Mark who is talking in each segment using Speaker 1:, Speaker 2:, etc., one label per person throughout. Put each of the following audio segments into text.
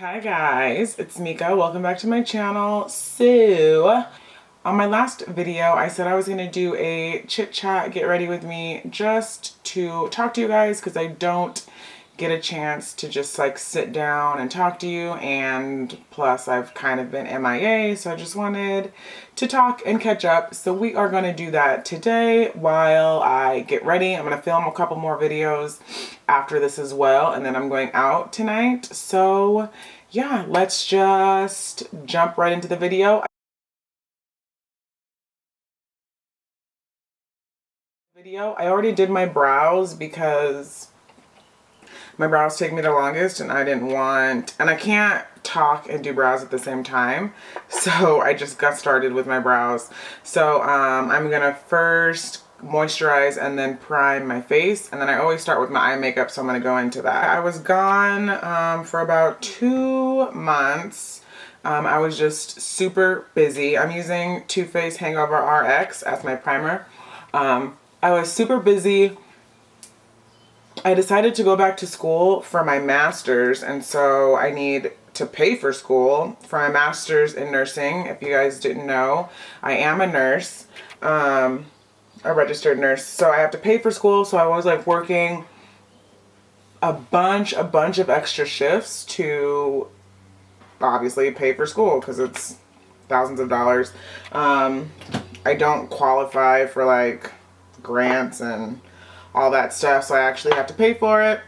Speaker 1: Hi guys, it's Mika. Welcome back to my channel. So, on my last video, I said I was going to do a chit chat, get ready with me, just to talk to you guys because I don't get a chance to just like sit down and talk to you, and plus I've kind of been MIA, so I just wanted to talk and catch up. So we are going to do that today while I get ready. I'm going to film a couple more videos after this as well, and then I'm going out tonight. So yeah, let's just jump right into the video. I already did my brows because my brows take me the longest and I didn't want, and I can't talk and do brows at the same time. So I just got started with my brows. So I'm gonna first moisturize and then prime my face, and then I always start with my eye makeup, so I'm gonna go into that. I was gone for about 2 months. I was just super busy. I'm using Too Faced Hangover RX as my primer. I was super busy. I decided to go back to school for my master's, and so I need to pay for school for my master's in nursing. If you guys didn't know, I am a nurse, a registered nurse, so I have to pay for school. So I was like working a bunch of extra shifts to obviously pay for school because it's thousands of dollars. I don't qualify for like grants and all that stuff, so I actually have to pay for it,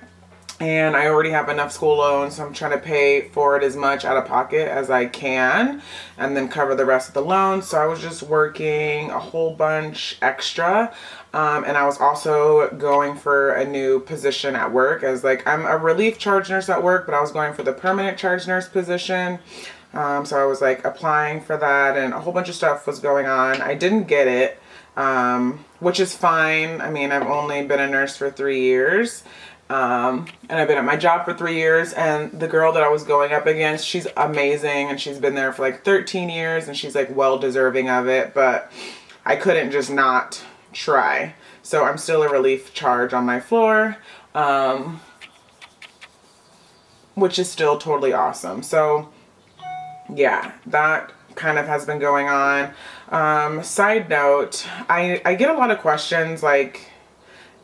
Speaker 1: and I already have enough school loans, so I'm trying to pay for it as much out of pocket as I can and then cover the rest of the loan. So I was just working a whole bunch extra, and I was also going for a new position at work as like, I'm a relief charge nurse at work, but I was going for the permanent charge nurse position. So I was like applying for that, and a whole bunch of stuff was going on. I didn't get it, which is fine. I mean, I've only been a nurse for 3 years, and I've been at my job for 3 years, and the girl that I was going up against, she's amazing, and she's been there for like 13 years, and she's like well deserving of it, but I couldn't just not try. So I'm still a relief charge on my floor, which is still totally awesome. So yeah, that kind of has been going on. Side note, I get a lot of questions like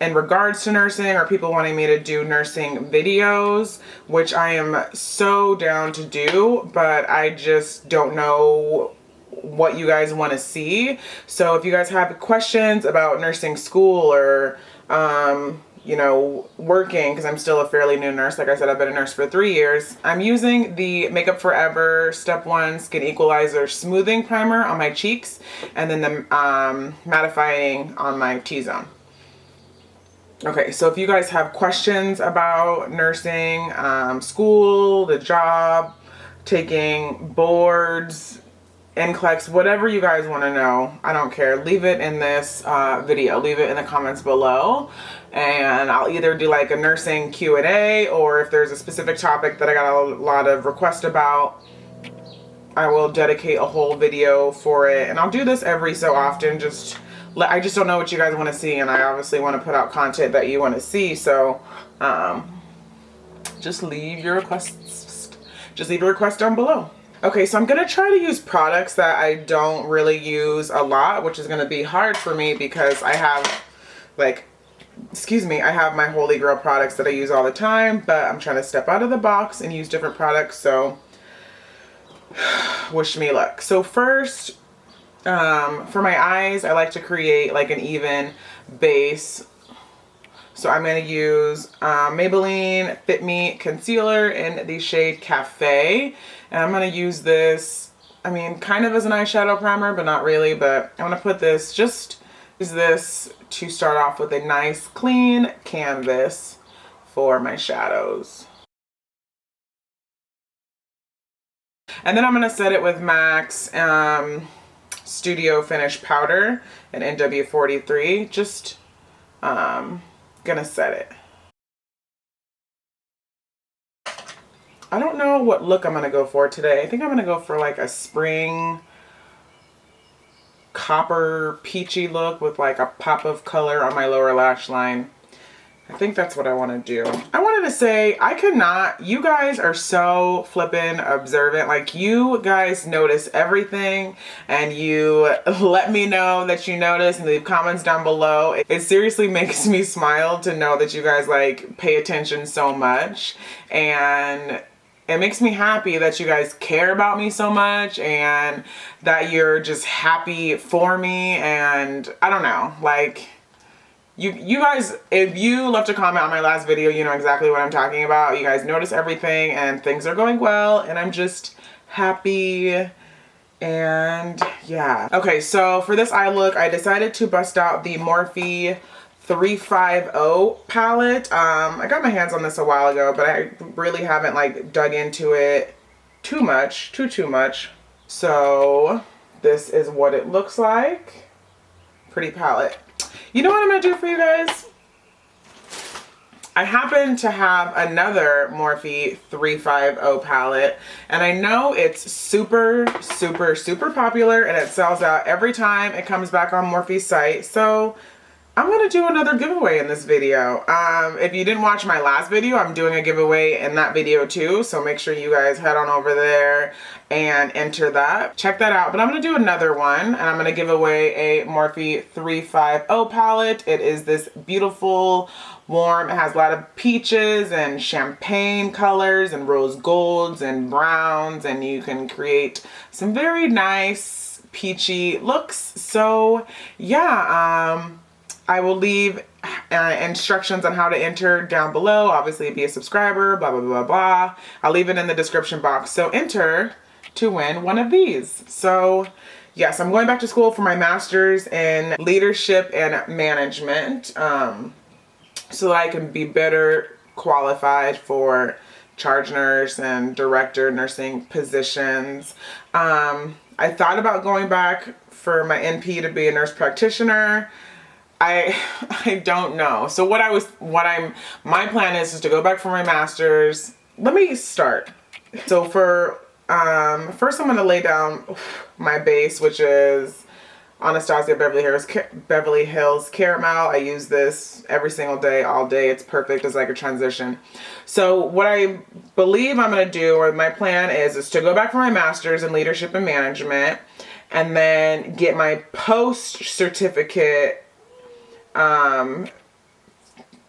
Speaker 1: in regards to nursing, or people wanting me to do nursing videos, which I am so down to do, but I just don't know what you guys want to see. So if you guys have questions about nursing school or you know, working, because I'm still a fairly new nurse. Like I said, I've been a nurse for 3 years. I'm using the Makeup Forever Step 1 Skin Equalizer Smoothing Primer on my cheeks, and then the mattifying on my T-zone. Okay, so if you guys have questions about nursing, school, the job, taking boards, NCLEX, whatever you guys want to know, I don't care, leave it in this video, leave it in the comments below, and I'll either do like a nursing Q&A, or if there's a specific topic that I got a lot of requests about, I will dedicate a whole video for it. And I'll do this every so often, I just don't know what you guys want to see, and I obviously want to put out content that you want to see, so just leave your requests, just leave a request down below. Okay, so I'm going to try to use products that I don't really use a lot, which is going to be hard for me because I have like, I have my holy grail products that I use all the time, but I'm trying to step out of the box and use different products, so wish me luck. So first, for my eyes, I like to create like an even base. So I'm going to use Maybelline Fit Me Concealer in the shade Cafe. And I'm going to use this, I mean, kind of as an eyeshadow primer, but not really. But I'm going to put this, just use this to start off with a nice clean canvas for my shadows. And then I'm going to set it with MAC's Studio Finish Powder in NW43. Just gonna set it. I don't know what look I'm gonna go for today. I think I'm gonna go for like a spring copper peachy look with like a pop of color on my lower lash line. I think that's what I want to do. I wanted to say, I could not, you guys are so flippin' observant. Like, you guys notice everything and you let me know that you notice and leave comments down below. It seriously makes me smile to know that you guys like pay attention so much, and it makes me happy that you guys care about me so much and that you're just happy for me. And I don't know, like, you guys, if you left a comment on my last video, you know exactly what I'm talking about. You guys notice everything and things are going well and I'm just happy. And yeah. Okay, so for this eye look, I decided to bust out the Morphe 350 palette. I got my hands on this a while ago, but I really haven't like dug into it too much. So this is what it looks like. Pretty palette. You know what I'm gonna do for you guys? I happen to have another Morphe 350 palette, and I know it's super popular and it sells out every time it comes back on Morphe's site. So I'm gonna do another giveaway in this video. If you didn't watch my last video, I'm doing a giveaway in that video too, so make sure you guys head on over there and enter that. Check that out. But I'm gonna do another one, and I'm gonna give away a Morphe 350 palette. It is this beautiful, warm, it has a lot of peaches and champagne colors and rose golds and browns, and you can create some very nice peachy looks. So yeah, I will leave instructions on how to enter down below. Obviously, be a subscriber, blah, blah, blah, blah. I'll leave it in the description box. So enter to win one of these. So yes, I'm going back to school for my master's in leadership and management, so that I can be better qualified for charge nurse and director nursing positions. I thought about going back for my NP to be a nurse practitioner. I don't know. So my plan is to go back for my master's. Let me start. So for, first I'm going to lay down my base, which is Anastasia Beverly Hills Caramel. I use this every single day, all day. It's perfect as like a transition. So what I believe I'm going to do, or my plan is to go back for my master's in leadership and management, and then get my post certificate for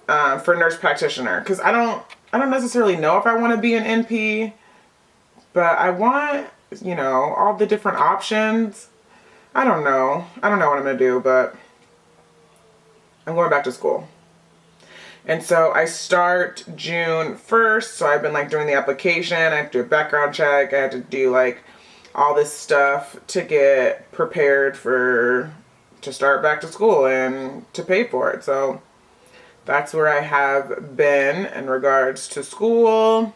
Speaker 1: nurse practitioner, because I don't necessarily know if I want to be an NP, but I want, you know, all the different options. I don't know what I'm gonna do, but I'm going back to school. And so I start June 1st, so I've been like doing the application. I have to do a background check. I have to do like all this stuff to get prepared to start back to school and to pay for it. So that's where I have been in regards to school.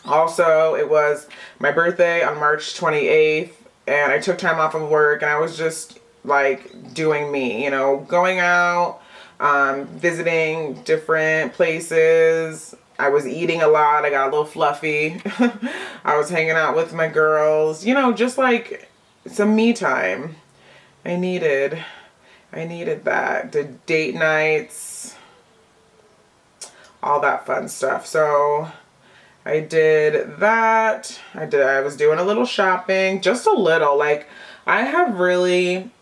Speaker 1: Also, it was my birthday on March 28th, and I took time off of work, and I was just like doing me, you know, going out, visiting different places. I was eating a lot. I got a little fluffy. I was hanging out with my girls, you know, just like some me time. I needed that. The date nights, all that fun stuff. So I did that. I was doing a little shopping, just a little. Like, I have really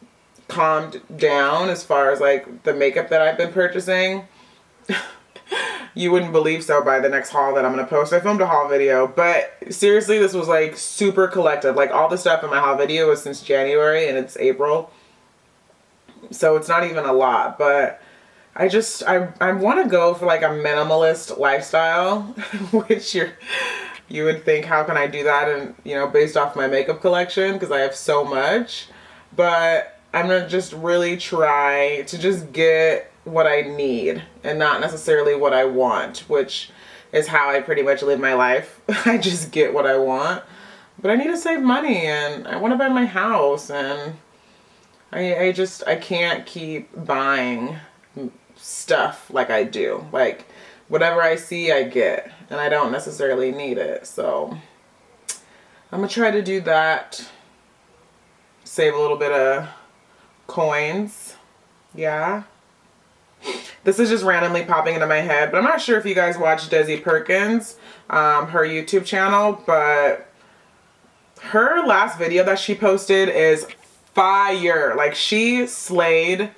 Speaker 1: calmed down as far as like the makeup that I've been purchasing. You wouldn't believe so by the next haul that I'm gonna post. I filmed a haul video, but seriously, this was like super collective. Like, all the stuff in my haul video was since January, and it's April. So it's not even a lot, but I want to go for like a minimalist lifestyle, which you would think, how can I do that? And, you know, based off my makeup collection, because I have so much. But I'm gonna just really try to just get what I need and not necessarily what I want, which is how I pretty much live my life. I just get what I want, but I need to save money, and I want to buy my house, and I can't keep buying stuff like I do. Like, whatever I see, I get, and I don't necessarily need it. So I'm gonna try to do that, save a little bit of coins. Yeah. This is just randomly popping into my head, but I'm not sure if you guys watch Desi Perkins, her YouTube channel, but her last video that she posted is fire. Like, she slayed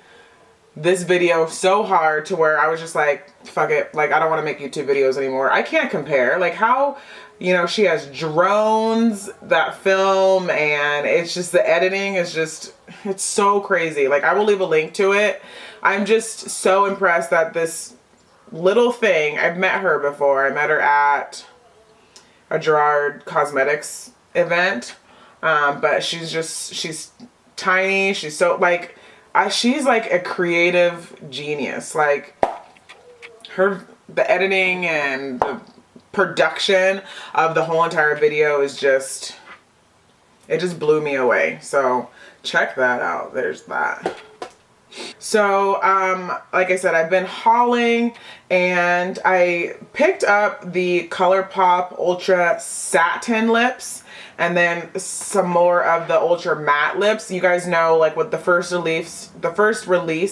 Speaker 1: this video so hard to where I was just like, fuck it. Like, I don't want to make YouTube videos anymore. I can't compare. Like, how, you know, she has drones that film, and it's just, the editing is just, it's so crazy. Like, I will leave a link to it. I'm just so impressed that this little thing, I've met her before. I met her at a Gerard Cosmetics event. But she's tiny. She's so, like, she's like a creative genius. Like, the editing and the production of the whole entire video is just, it just blew me away. So check that out. There's that. So, like I said, I've been hauling, and I picked up the ColourPop Ultra Satin Lips, and then some more of the Ultra Matte Lips. You guys know, like, with the first release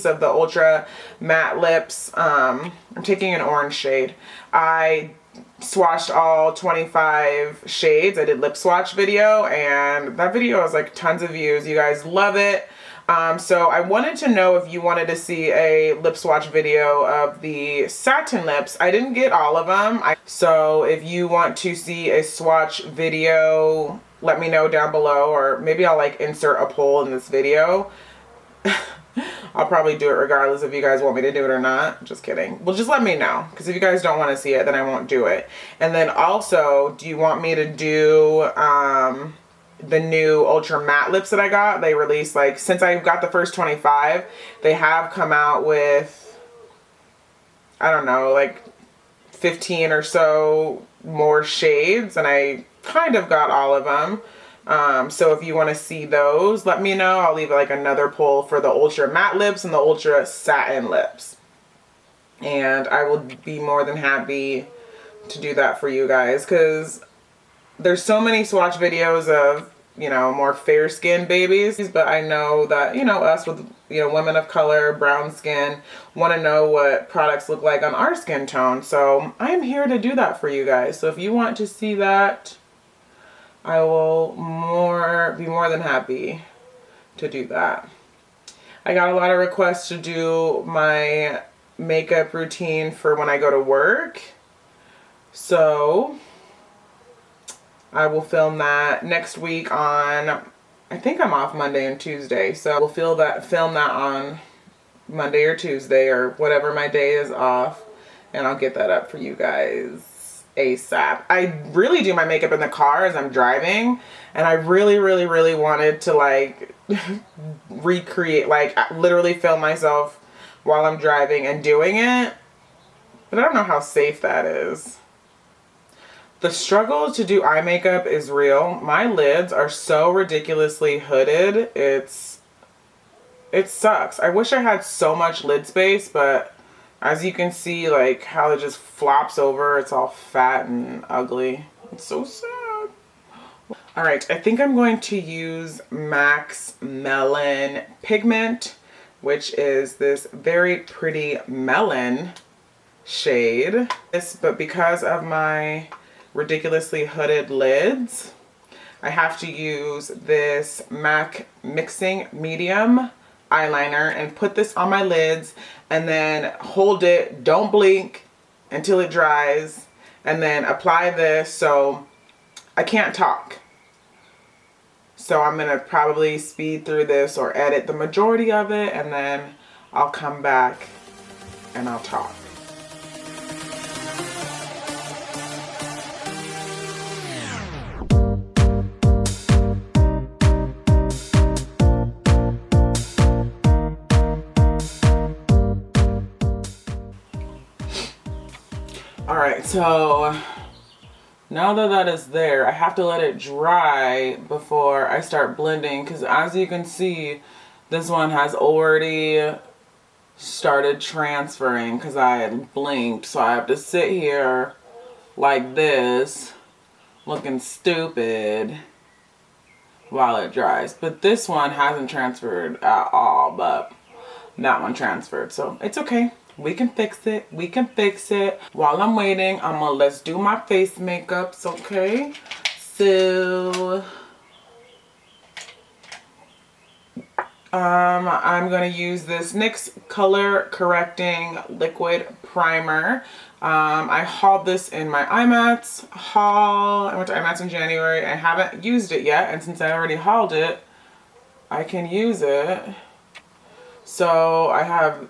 Speaker 1: of the Ultra Matte Lips, I'm taking an orange shade. I swatched all 25 shades. I did lip swatch video, and that video has like tons of views. You guys love it. So I wanted to know if you wanted to see a lip swatch video of the satin lips. I didn't get all of them. So if you want to see a swatch video, let me know down below, or maybe I'll like insert a poll in this video. I'll probably do it regardless if you guys want me to do it or not. Just kidding. Well, just let me know, because if you guys don't want to see it, then I won't do it. And then also, do you want me to do the new Ultra Matte Lips that I got? They released, like, since I got the first 25, they have come out with, I don't know, like 15 or so more shades, and I kind of got all of them. So if you want to see those, let me know. I'll leave like another poll for the Ultra Matte Lips and the Ultra Satin Lips. And I will be more than happy to do that for you guys, because there's so many swatch videos of, you know, more fair skinned babies, but I know that, you know, us with, you know, women of color, brown skin, want to know what products look like on our skin tone. So I'm here to do that for you guys. So if you want to see that, I will be more than happy to do that. I got a lot of requests to do my makeup routine for when I go to work. So I will film that next week on, I think I'm off Monday and Tuesday. So we'll film that on Monday or Tuesday or whatever my day is off. And I'll get that up for you guys ASAP. I really do my makeup in the car as I'm driving, and I really wanted to like recreate, like literally film myself while I'm driving and doing it, but I don't know how safe that is. The struggle to do eye makeup is real. My lids are so ridiculously hooded. It sucks. I wish I had so much lid space, but as you can see, like how it just flops over, it's all fat and ugly. It's so sad. All right, I think I'm going to use MAC's Melon Pigment, which is this very pretty melon shade. But because of my ridiculously hooded lids, I have to use this MAC Mixing Medium eyeliner and put this on my lids and then hold it, don't blink until it dries, and then apply this. So I can't talk, so I'm gonna probably speed through this or edit the majority of it, and then I'll come back and I'll talk. Alright, so now that that is there, I have to let it dry before I start blending, because as you can see, this one has already started transferring because I had blinked. So I have to sit here like this, looking stupid while it dries. But this one hasn't transferred at all, but that one transferred, so it's okay. We can fix it. We can fix it. While I'm waiting, let's do my face makeups, okay? So I'm gonna use this NYX Color Correcting Liquid Primer. I hauled this in my IMATS haul. I went to IMATS in January. I haven't used it yet, and since I already hauled it, I can use it. So I have,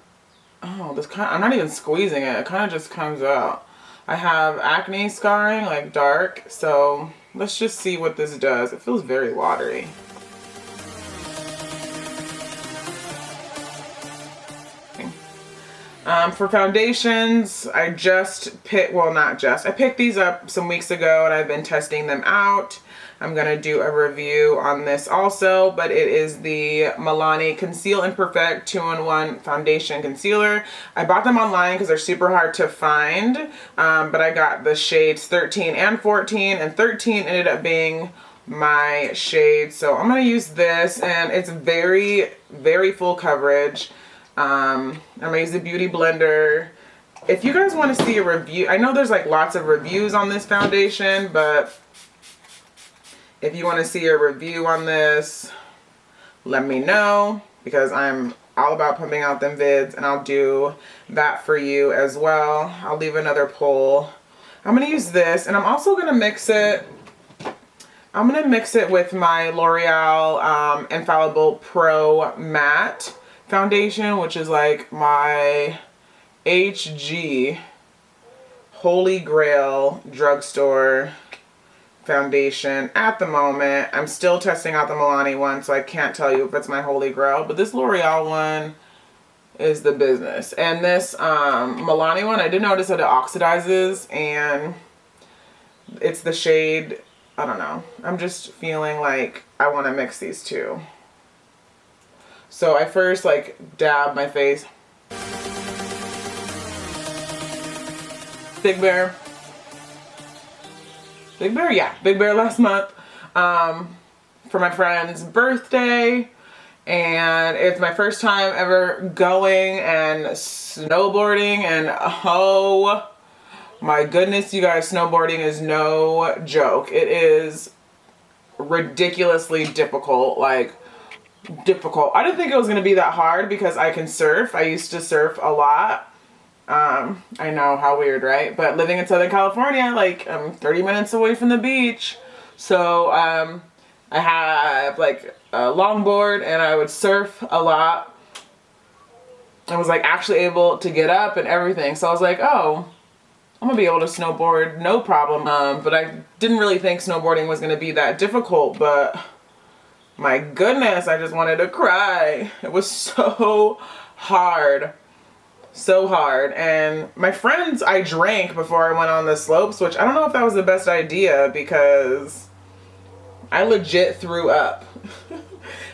Speaker 1: I'm not even squeezing it. It kind of just comes out. I have acne scarring, like dark. So let's just see what this does. It feels very watery. For foundations, I picked these up some weeks ago and I've been testing them out. I'm going to do a review on this also, but it is the Milani Conceal and Perfect 2-in-1 Foundation Concealer. I bought them online because they're super hard to find, but I got the shades 13 and 14, and 13 ended up being my shade. So I'm going to use this, and it's very, very full coverage. I'm going to use the Beauty Blender. If you guys want to see a review, I know there's like lots of reviews on this foundation, but if you want to see a review on this, let me know, because I'm all about pumping out them vids, and I'll do that for you as well. I'll leave another poll. I'm going to use this, and I'm also going to mix it. I'm going to mix it with my L'Oreal Infallible Pro Matte Foundation, which is like my HG Holy Grail drugstore foundation at the moment. I'm still testing out the Milani one, so I can't tell you if it's my Holy Grail, but this L'Oreal one is the business. And this Milani one, I did notice that it oxidizes, and it's the shade, I don't know. I'm just feeling like I want to mix these two. So I first like dab my face. Big Bear. Big Bear? Yeah, Big Bear last month for my friend's birthday. And it's my first time ever going and snowboarding, and oh my goodness, you guys, snowboarding is no joke. It is ridiculously difficult, like difficult. I didn't think it was going to be that hard because I can surf. I used to surf a lot. I know, how weird, right? But living in Southern California, like I'm 30 minutes away from the beach. So I have like a longboard, and I would surf a lot. I was like actually able to get up and everything. So I was like, oh, I'm gonna be able to snowboard, no problem. But I didn't really think snowboarding was gonna be that difficult, but my goodness, I just wanted to cry. It was so hard. So hard. And my friends, I drank before I went on the slopes, which I don't know if that was the best idea because I legit threw up.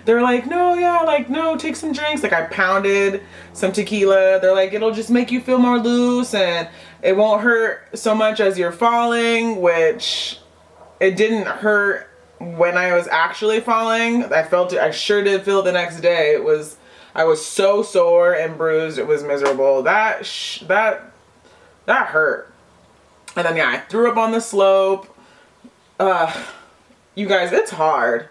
Speaker 1: They were like, no, yeah, like, no, take some drinks. Like I pounded some tequila. They're like, it'll just make you feel more loose and it won't hurt so much as you're falling, which it didn't hurt when I was actually falling. I felt it, I sure did feel it the next day. I was so sore and bruised. It was miserable. That hurt. And then yeah, I threw up on the slope. You guys, it's hard.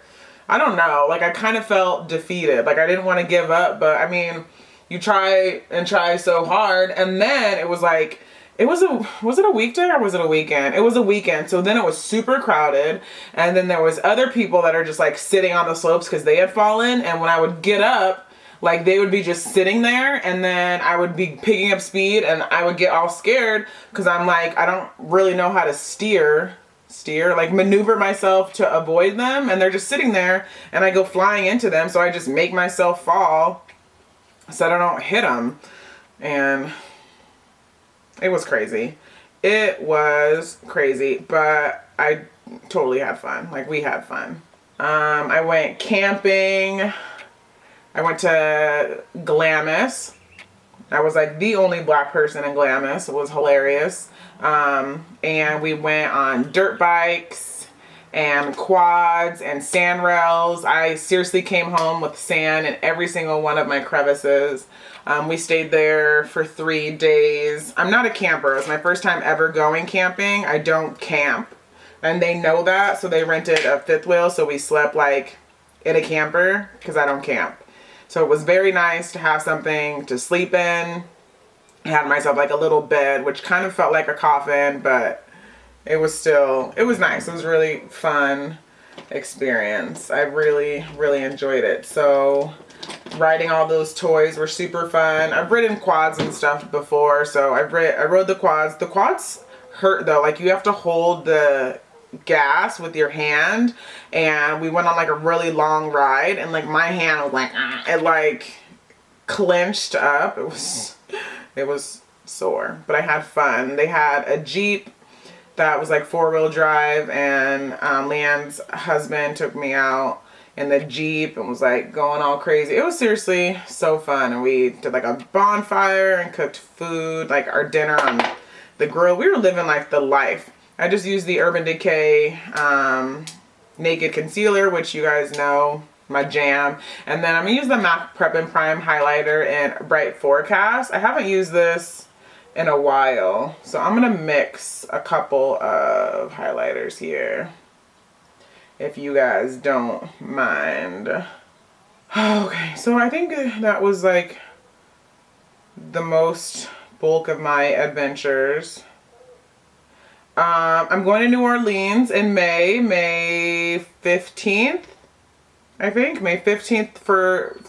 Speaker 1: I don't know. Like I kind of felt defeated. Like I didn't want to give up, but I mean, you try and try so hard, and then it was like, was it a weekday or was it a weekend? It was a weekend. So then it was super crowded, and then there was other people that are just like sitting on the slopes because they had fallen, and when I would get up, like they would be just sitting there, and then I would be picking up speed, and I would get all scared because I'm like, I don't really know how to steer, like maneuver myself to avoid them, and they're just sitting there, and I go flying into them, so I just make myself fall so that I don't hit them, and it was crazy. It was crazy, but I totally had fun. Like we had fun. I went camping. I went to Glamis. I was like the only black person in Glamis. It was hilarious. And we went on dirt bikes, and quads and sand rails. I seriously came home with sand in every single one of my crevices. We stayed there for 3 days. I'm not a camper. It's my first time ever going camping. I don't camp. And they know that, so they rented a fifth wheel, so we slept like in a camper because I don't camp. So it was very nice to have something to sleep in. I had myself like a little bed, which kind of felt like a coffin, but it was nice. It was a really fun experience. I really, really enjoyed it. So riding all those toys were super fun. I've ridden quads and stuff before, so I rode the quads. The quads hurt though. Like, you have to hold the gas with your hand, and we went on like a really long ride, and like my hand was like, it like clenched up. It was sore, but I had fun. They had a Jeep that was like 4-wheel drive, and Leanne's husband took me out in the Jeep and was like going all crazy. It was seriously so fun, and we did like a bonfire and cooked food, like our dinner on the grill. We were living like the life. I just used the Urban Decay Naked Concealer, which you guys know, my jam. And then I'm going to use the MAC Prep and Prime Highlighter in Bright Forecast. I haven't used this in a while, so I'm going to mix a couple of highlighters here, if you guys don't mind. Okay, so I think that was like the most bulk of my adventures. I'm going to New Orleans in May 15th, I think, May 15th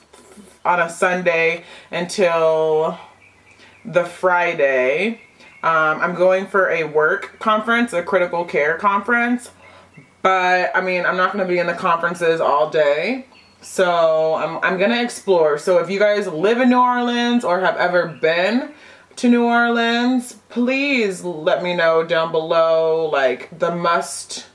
Speaker 1: on a Sunday until the Friday. I'm going for a work conference, a critical care conference, but I mean, I'm not going to be in the conferences all day. So I'm going to explore. So if you guys live in New Orleans or have ever been to New Orleans, please let me know down below, like the must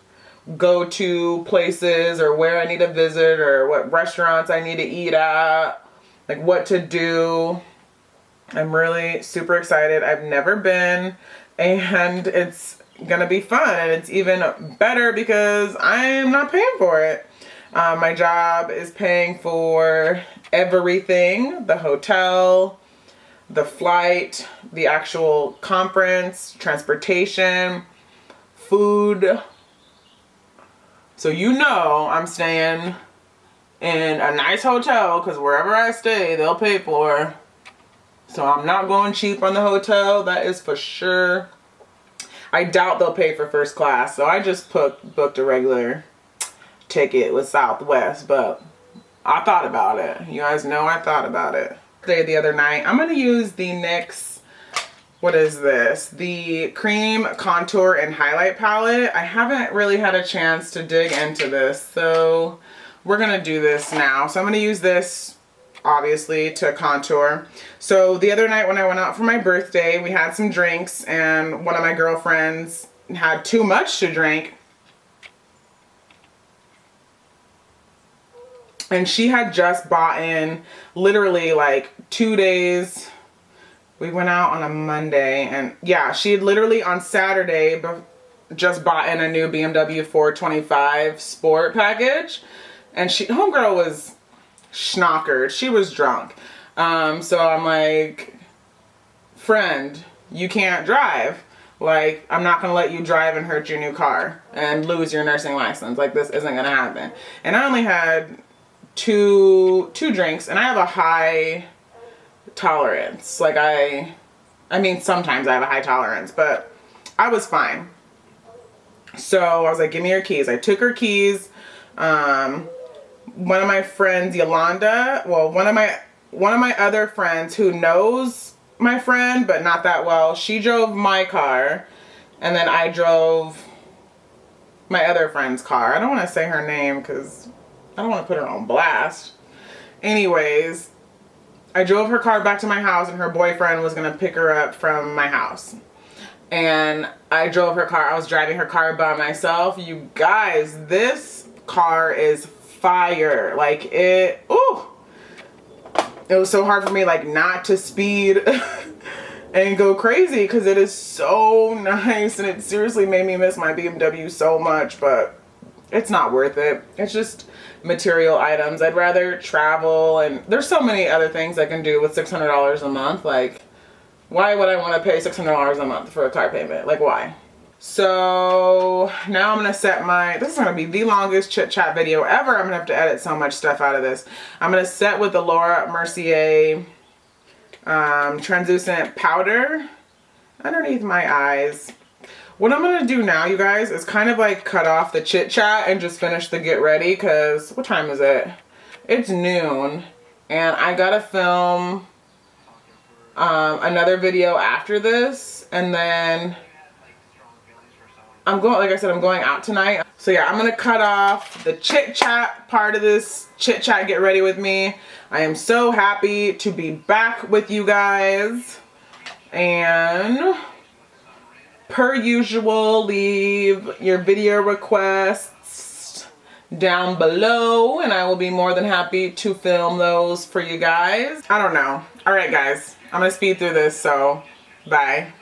Speaker 1: go to places, or where I need to visit, or what restaurants I need to eat at, like what to do. I'm really super excited. I've never been, and it's gonna be fun, and it's even better because I'm not paying for it. My job is paying for everything: the hotel, the flight, the actual conference, transportation, food. So you know I'm staying in a nice hotel, because wherever I stay, they'll pay for. So I'm not going cheap on the hotel, that is for sure. I doubt they'll pay for first class, so I just booked a regular ticket with Southwest, but I thought about it. You guys know I thought about it. The other night, I'm going to use the NYX, what is this? The Cream Contour and Highlight Palette. I haven't really had a chance to dig into this, so we're going to do this now. So I'm going to use this, obviously, to contour. So the other night when I went out for my birthday, we had some drinks, and one of my girlfriends had too much to drink. And she had just bought in, literally like 2 days. We went out on a Monday, and yeah, she had literally on Saturday just bought in a new BMW 425 Sport package. And homegirl was schnockered. She was drunk. So I'm like, friend, you can't drive. Like, I'm not going to let you drive and hurt your new car and lose your nursing license. Like, this isn't going to happen. And I only had two drinks, and I have a high tolerance. Like, I mean, sometimes I have a high tolerance, but I was fine. So I was like, give me your keys. I took her keys. One of my friends, Yolanda, well, one of my other friends who knows my friend, but not that well, she drove my car, and then I drove my other friend's car. I don't want to say her name because I don't want to put her on blast. Anyways, I drove her car back to my house, and her boyfriend was going to pick her up from my house. And I drove her car. I was driving her car by myself. You guys, this car is fire. Like, it was so hard for me, like, not to speed and go crazy, because it is so nice, and it seriously made me miss my BMW so much. But it's not worth it. It's just material items. I'd rather travel, and there's so many other things I can do with $600 a month. Like, why would I want to pay $600 a month for a car payment? Like, why? So now I'm gonna set my, this is gonna be the longest chit chat video ever. I'm gonna have to edit so much stuff out of this. I'm gonna set with the Laura Mercier translucent powder underneath my eyes. What I'm gonna do now, you guys, is kind of like cut off the chit chat and just finish the get ready, because what time is it? It's noon, and I gotta film another video after this, and then I'm going, like I said, I'm going out tonight. So yeah, I'm gonna cut off the chit chat part of this chit chat get ready with me. I am so happy to be back with you guys, and per usual, leave your video requests down below and I will be more than happy to film those for you guys. I don't know. All right, guys, I'm gonna speed through this, so bye.